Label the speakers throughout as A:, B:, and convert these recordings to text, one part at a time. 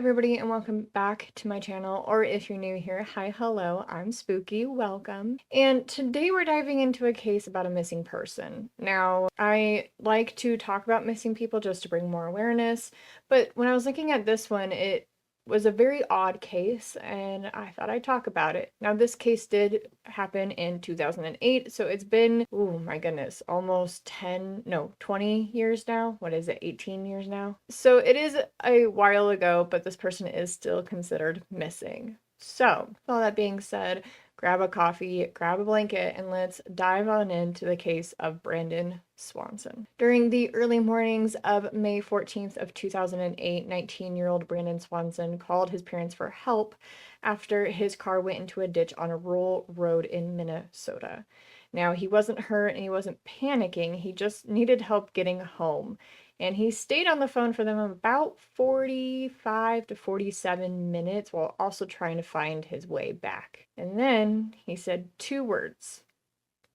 A: everybody, and welcome back to my channel, or if you're new here, hi, hello, I'm Spooky, welcome. And today we're diving into a case about a missing person. Now, I like to talk about missing people just to bring more awareness, but when I was looking at this one, it was a very odd case, and I thought I'd talk about it. Now, this case did happen in 2008, so it's been, oh my goodness, almost 20 years now. What is it, 18 years now? So it is a while ago, but this person is still considered missing. So, with all that being said, grab a coffee, grab a blanket, and let's dive on into the case of Brandon Swanson. During the early mornings of May 14th of 2008, 19-year-old Brandon Swanson called his parents for help after his car went into a ditch on a rural road in Minnesota. Now, he wasn't hurt and he wasn't panicking, he just needed help getting home. And he stayed on the phone for them about 45 to 47 minutes while also trying to find his way back. And then he said two words,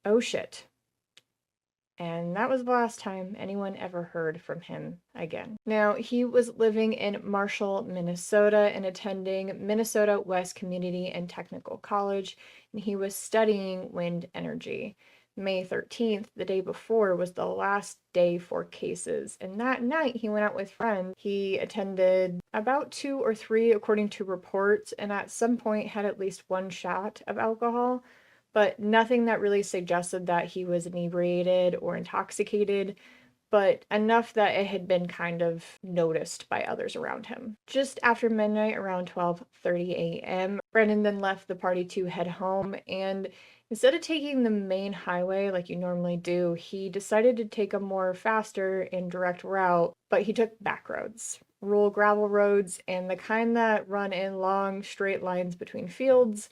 A: "Oh shit." And that was the last time anyone ever heard from him again. Now, he was living in Marshall, Minnesota, and attending Minnesota West Community and Technical College, and he was studying wind energy. May 13th, the day before, was the last day for cases, and that night he went out with friends. He attended about 2 or 3, according to reports, and at some point had at least one shot of alcohol, but nothing that really suggested that he was inebriated or intoxicated, but enough that it had been kind of noticed by others around him. Just after midnight, around 12:30 a.m., Brandon then left the party to head home, and instead of taking the main highway like you normally do, he decided to take a more faster and direct route, but he took back roads. Rural gravel roads, and the kind that run in long, straight lines between fields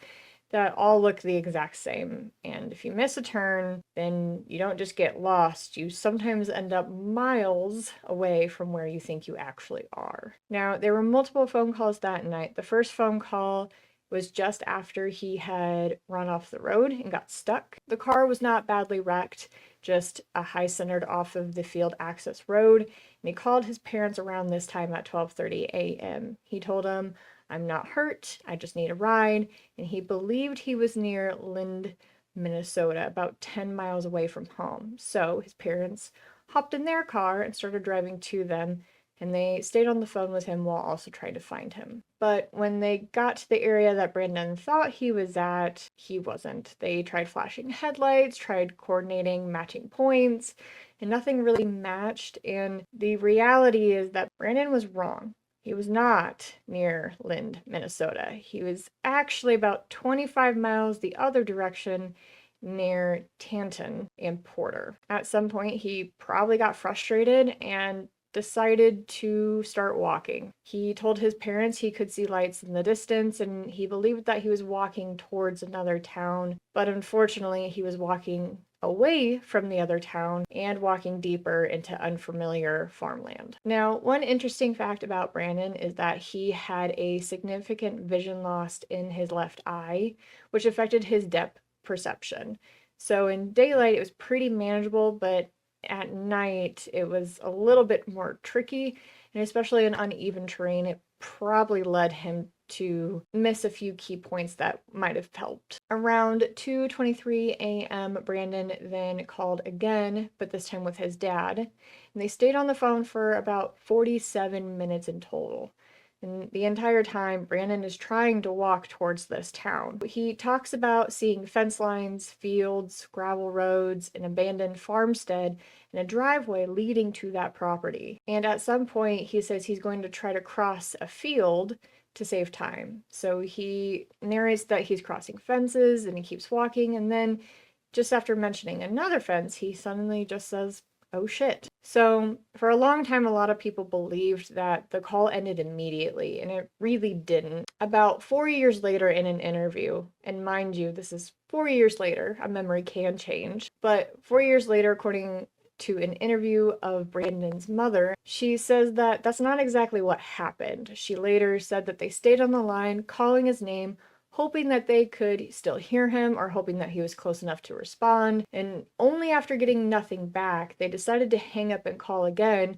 A: that all look the exact same. And if you miss a turn, then you don't just get lost, you sometimes end up miles away from where you think you actually are. Now, there were multiple phone calls that night. The first phone call was just after he had run off the road and got stuck. The car was not badly wrecked, just a high centered off of the field access road, and he called his parents around this time at 12:30 a.m. He told them, "I'm not hurt, I just need a ride," and he believed he was near Lynd, Minnesota, about 10 miles away from home. So his parents hopped in their car and started driving to them, and they stayed on the phone with him while also trying to find him. But when they got to the area that Brandon thought he was at, he wasn't. They tried flashing headlights, tried coordinating matching points, and nothing really matched. And the reality is that Brandon was wrong. He was not near Lynd, Minnesota. He was actually about 25 miles the other direction, near Tanton and Porter. At some point, he probably got frustrated and decided to start walking. He told his parents he could see lights in the distance, and he believed that he was walking towards another town, but unfortunately he was walking away from the other town and walking deeper into unfamiliar farmland. Now, one interesting fact about Brandon is that he had a significant vision loss in his left eye, which affected his depth perception. So in daylight it was pretty manageable, but at night it was a little bit more tricky, and especially in uneven terrain, it probably led him to miss a few key points that might have helped. Around 2:23 a.m., Brandon then called again, but this time with his dad, and they stayed on the phone for about 47 minutes in total. And the entire time, Brandon is trying to walk towards this town. He talks about seeing fence lines, fields, gravel roads, an abandoned farmstead, and a driveway leading to that property. And at some point, he says he's going to try to cross a field to save time. So he narrates that he's crossing fences and he keeps walking, and then just after mentioning another fence, he suddenly just says, "Oh shit." So for a long time, a lot of people believed that the call ended immediately, and it really didn't. About 4 years later in an interview, and mind you, this is 4 years later, a memory can change, but 4 years later, according to an interview of Brandon's mother, she says that that's not exactly what happened. She later said that they stayed on the line, calling his name, hoping that they could still hear him or hoping that he was close enough to respond. And only after getting nothing back, they decided to hang up and call again,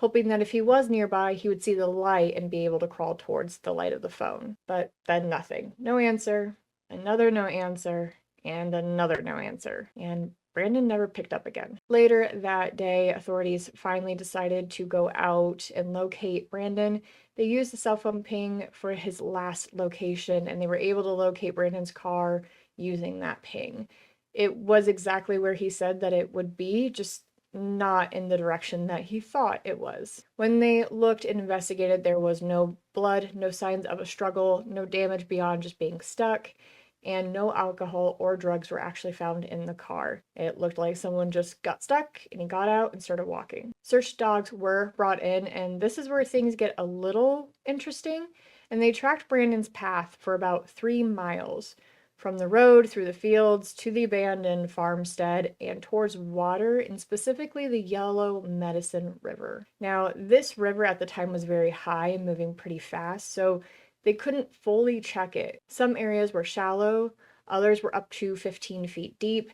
A: hoping that if he was nearby, he would see the light and be able to crawl towards the light of the phone. But then nothing. No answer, another no answer, and another no answer. And Brandon never picked up again. Later that day, authorities finally decided to go out and locate Brandon. They used the cell phone ping for his last location, and they were able to locate Brandon's car using that ping. It was exactly where he said that it would be, just not in the direction that he thought it was. When they looked and investigated, there was no blood, no signs of a struggle, no damage beyond just being stuck, and no alcohol or drugs were actually found in the car. It looked like someone just got stuck and he got out and started walking. Search dogs were brought in, and this is where things get a little interesting. And they tracked Brandon's path for about 3 miles from the road through the fields to the abandoned farmstead and towards water, and specifically the Yellow Medicine River. Now, this river at the time was very high and moving pretty fast, so they couldn't fully check it. Some areas were shallow, others were up to 15 feet deep,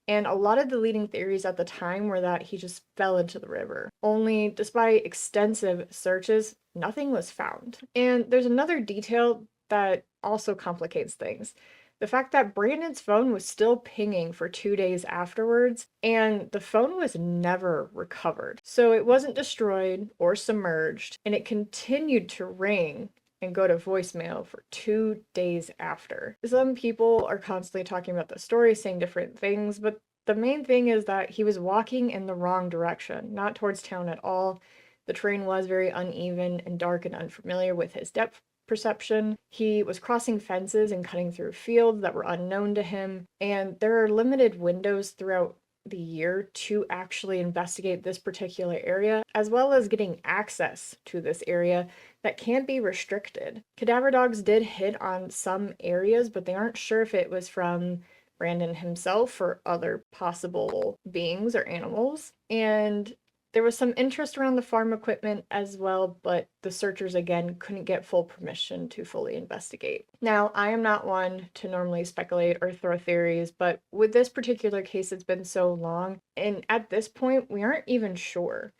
A: and a lot of the leading theories at the time were that he just fell into the river. Only, despite extensive searches, nothing was found. And there's another detail that also complicates things. The fact that Brandon's phone was still pinging for 2 days afterwards, and the phone was never recovered. So it wasn't destroyed or submerged, and it continued to ring and go to voicemail for 2 days after. Some people are constantly talking about the story, saying different things, but the main thing is that he was walking in the wrong direction, not towards town at all. The terrain was very uneven and dark and unfamiliar with his depth perception. He was crossing fences and cutting through fields that were unknown to him, and there are limited windows throughout the year to actually investigate this particular area, as well as getting access to this area that can be restricted. Cadaver dogs did hit on some areas, but they aren't sure if it was from Brandon himself or other possible beings or animals. And there was some interest around the farm equipment as well, but the searchers again couldn't get full permission to fully investigate. Now, I am not one to normally speculate or throw theories, but with this particular case, it's been so long, and at this point, we aren't even sure.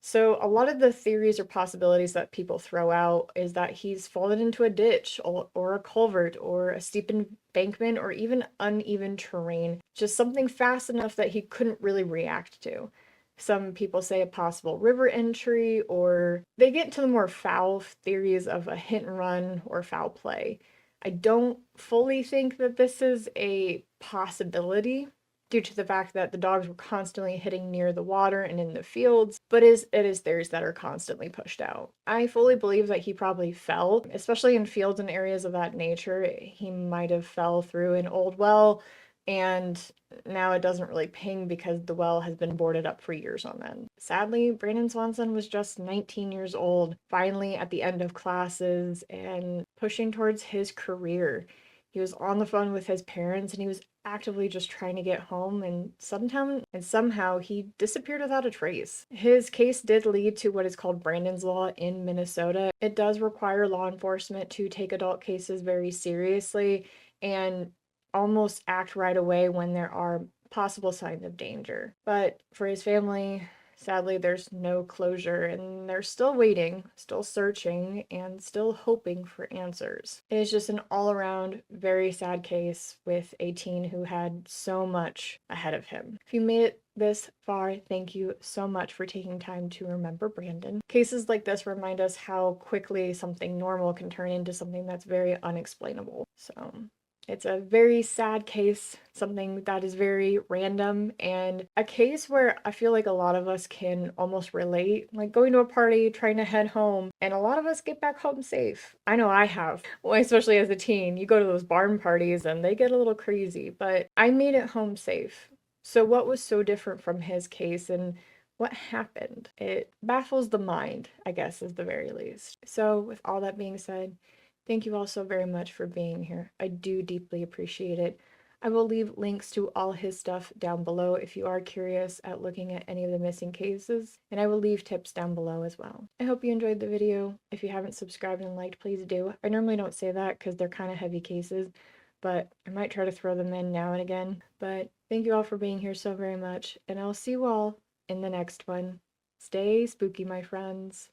A: So a lot of the theories or possibilities that people throw out is that he's fallen into a ditch or a culvert or a steep embankment or even uneven terrain, just something fast enough that he couldn't really react to. Some people say a possible river entry, or they get into the more foul theories of a hit and run or foul play. I don't fully think that this is a possibility due to the fact that the dogs were constantly hitting near the water and in the fields, but it is theories that are constantly pushed out. I fully believe that he probably fell, especially in fields and areas of that nature. He might have fell through an old well, and now it doesn't really ping because the well has been boarded up for years on end. Sadly, Brandon Swanson was just 19 years old, finally at the end of classes and pushing towards his career. He was on the phone with his parents and he was actively just trying to get home, and somehow he disappeared without a trace. His case did lead to what is called Brandon's Law in Minnesota. It does require law enforcement to take adult cases very seriously and almost act right away when there are possible signs of danger. But for his family, sadly, there's no closure, and they're still waiting, still searching, and still hoping for answers. It is just an all-around very sad case with a teen who had so much ahead of him. If you made it this far, thank you so much for taking time to remember Brandon. Cases like this remind us how quickly something normal can turn into something that's very unexplainable. So it's a very sad case, something that is very random, and a case where I feel like a lot of us can almost relate, like going to a party, trying to head home, and a lot of us get back home safe. I know I have, well, especially as a teen. You go to those barn parties and they get a little crazy, but I made it home safe. So what was so different from his case, and what happened? It baffles the mind, I guess, is the very least. So with all that being said, thank you all so very much for being here. I do deeply appreciate it. I will leave links to all his stuff down below if you are curious at looking at any of the missing cases, and I will leave tips down below as well. I hope you enjoyed the video. If you haven't subscribed and liked, please do. I normally don't say that because they're kind of heavy cases, but I might try to throw them in now and again. But thank you all for being here so very much, and I'll see you all in the next one. Stay spooky, my friends.